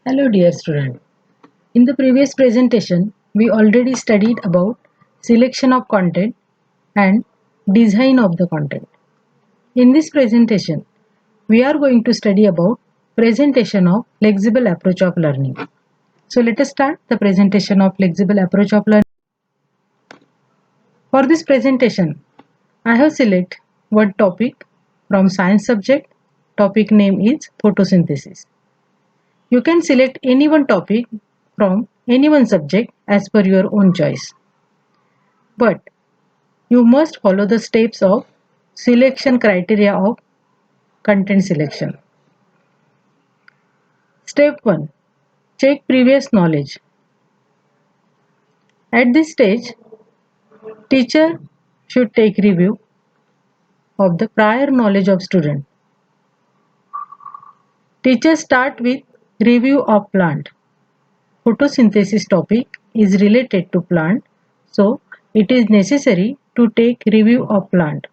Hello dear student. In the previous presentation, we already studied about selection of content and design of the content. In this presentation, we are going to study about presentation of flexible approach of learning. So let us start the presentation of flexible approach of learning. For this presentation, I have selected one topic from science subject. Topic name is photosynthesis. You can select any one topic from any one subject as per your own choice. But you must follow the steps of selection criteria of content selection. Step 1. Check previous knowledge. At this stage, teacher should take review of the prior knowledge of student. Teacher start with review of plant. Photosynthesis topic is related to plant, so it is necessary to take review of plant.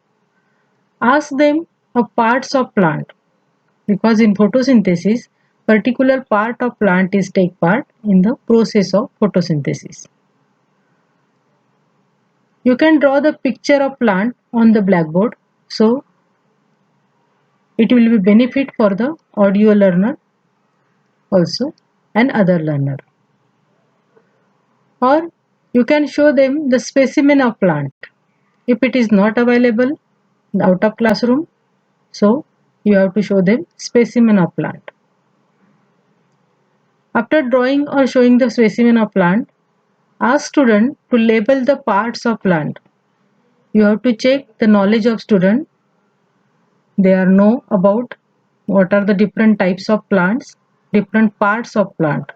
Ask them of parts of plant, because in photosynthesis particular part of plant is take part in the process of photosynthesis. You can draw the picture of plant on the blackboard, so it will be benefit for the audio learner also and other learner. Or you can show them the specimen of plant. If it is not available out of classroom, so you have to show them specimen of plant. After drawing or showing the specimen of plant, ask student to label the parts of plant. You have to check the knowledge of student. They are know about what are the different types of plants, different parts of plant.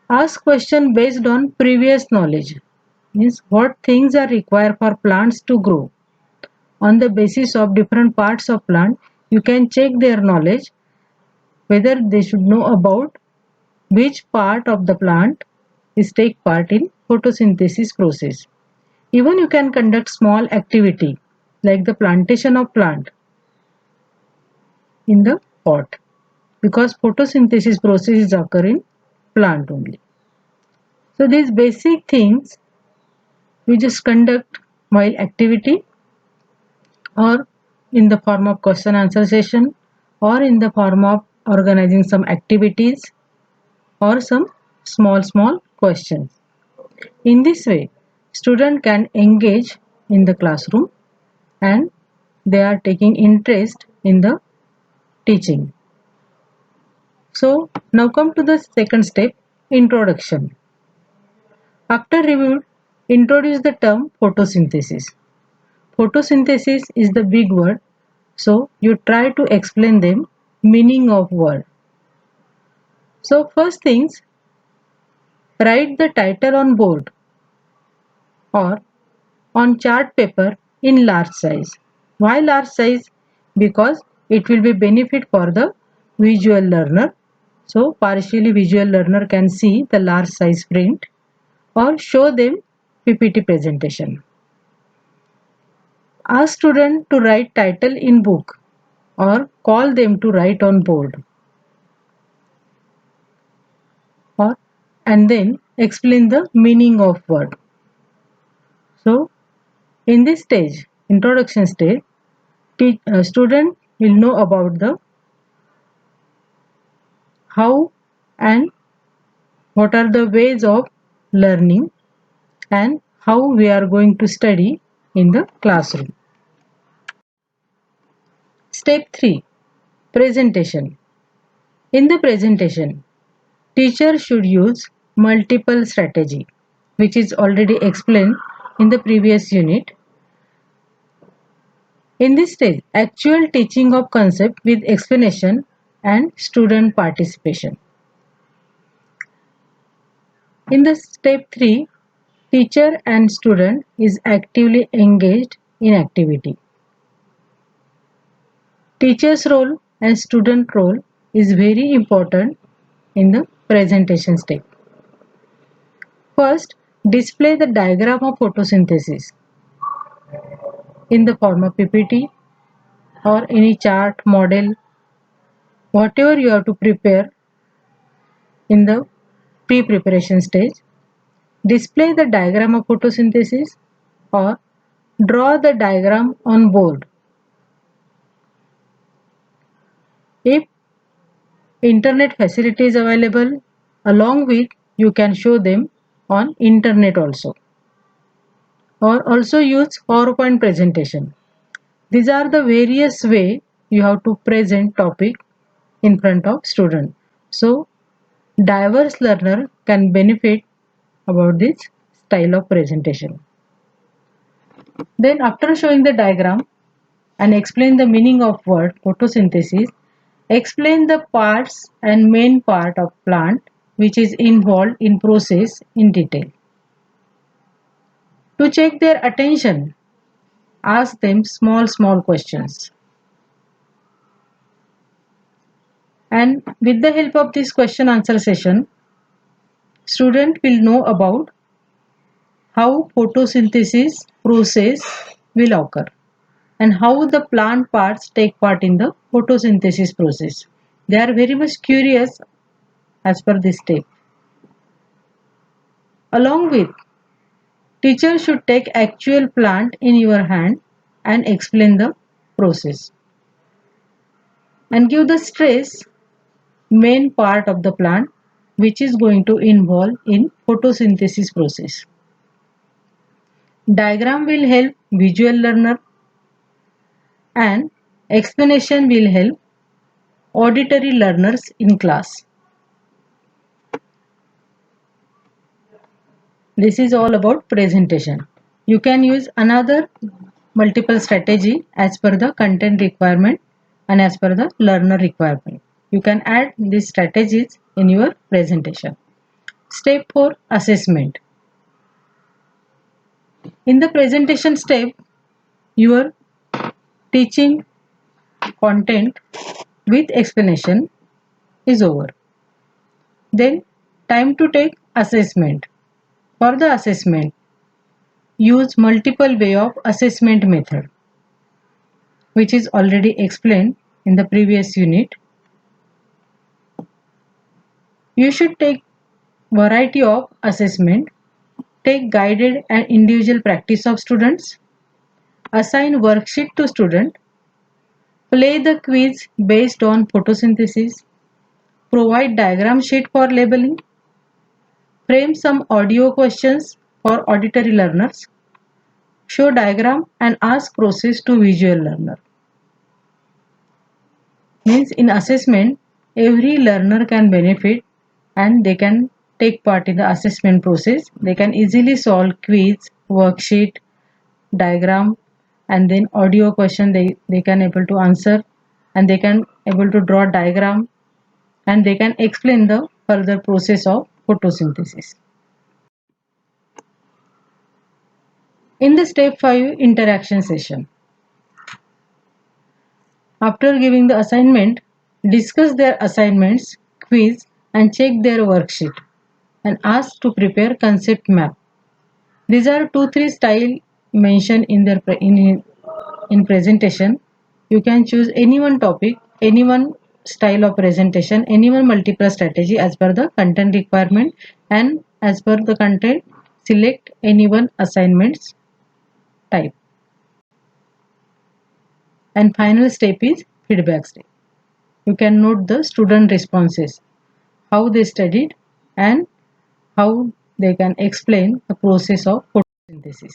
Ask question based on previous knowledge. Means what things are required for plants to grow. On the basis of different parts of plant, you can check their knowledge whether they should know about which part of the plant is take part in photosynthesis process. Even you can conduct small activity like the plantation of plant in the pot, because photosynthesis process is occurring in plant only. So these basic things we just conduct while activity, or in the form of question answer session, or in the form of organizing some activities or some small questions. In this way, student can engage in the classroom and they are taking interest in the teaching. So now come to the second step, introduction. After review, introduce the term photosynthesis. Photosynthesis is the big word, so you try to explain them meaning of word. So first things, write the title on board or on chart paper in large size. Why large size? Because it will be benefit for the visual learner. So partially visual learner can see the large size print, or show them PPT presentation. Ask student to write title in book or call them to write on board, or and then explain the meaning of word. So in this stage, introduction stage, student will know about the how and what are the ways of learning and how we are going to study in the classroom. Step 3. Presentation. In the presentation, teacher should use multiple strategy, which is already explained in the previous unit. In this stage, actual teaching of concept with explanation and student participation. In the step 3, teacher and student is actively engaged in activity. Teacher's role and student role is very important in the presentation step. First, display the diagram of photosynthesis in the form of PPT or any chart, model, whatever you have to prepare. in the pre-preparation stage. Display the diagram of photosynthesis or draw the diagram on board. If internet facility is available, along with you can show them on internet also, or also use PowerPoint presentation. These are the various way you have to present topic in front of student. So diverse learner can benefit about this style of presentation. Then after showing the diagram and explain the meaning of word photosynthesis, explain the parts and main part of plant which is involved in process in detail. To check their attention, ask them small questions. And with the help of this question answer session, student will know about how photosynthesis process will occur and how the plant parts take part in the photosynthesis process. They are very much curious as per this step. Along with, teacher should take actual plant in your hand and explain the process and give the stress main part of the plant which is going to involve in photosynthesis process. Diagram will help visual learner and explanation will help auditory learners in class. This is all about presentation. You can use another multiple strategy as per the content requirement and as per the learner requirement. You can add these strategies in your presentation. Step 4, assessment. In the presentation step, your teaching content with explanation is over. Then time to take assessment. For the assessment, use multiple way of assessment method which is already explained in the previous unit. You should take variety of assessment, take guided and individual practice of students, assign worksheet to student, play the quiz based on photosynthesis, provide diagram sheet for labeling, frame some audio questions for auditory learners, show diagram and ask process to visual learner. Means in assessment, every learner can benefit and they can take part in the assessment process. They can easily solve quiz, worksheet, diagram and then audio question they can able to answer and they can able to draw diagram and they can explain the further process of photosynthesis. In the step 5 interaction session, after giving the assignment, discuss their assignments, quiz and check their worksheet and ask to prepare concept map. These are 2-3 style mentioned in their in presentation. You can choose any one topic, any one style of presentation, any one multiple strategy as per the content requirement and as per the content select any one assignments type. And final step is feedback step. You can note the student responses, how they studied and how they can explain the process of photosynthesis.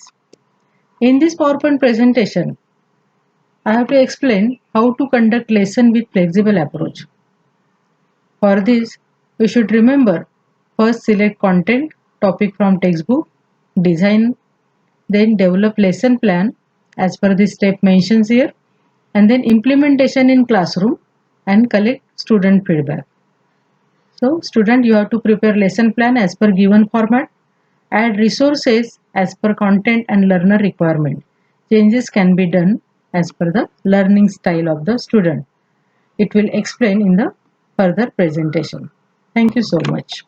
In this PowerPoint presentation, I have to explain how to conduct lesson with flexible approach. For this, we should remember first select content, topic from textbook, design, then develop lesson plan as per the step mentions here, and then implementation in classroom and collect student feedback. So student, you have to prepare lesson plan as per given format, add resources as per content and learner requirement. Changes can be done as per the learning style of the student. It will explain in the further presentation. Thank you so much.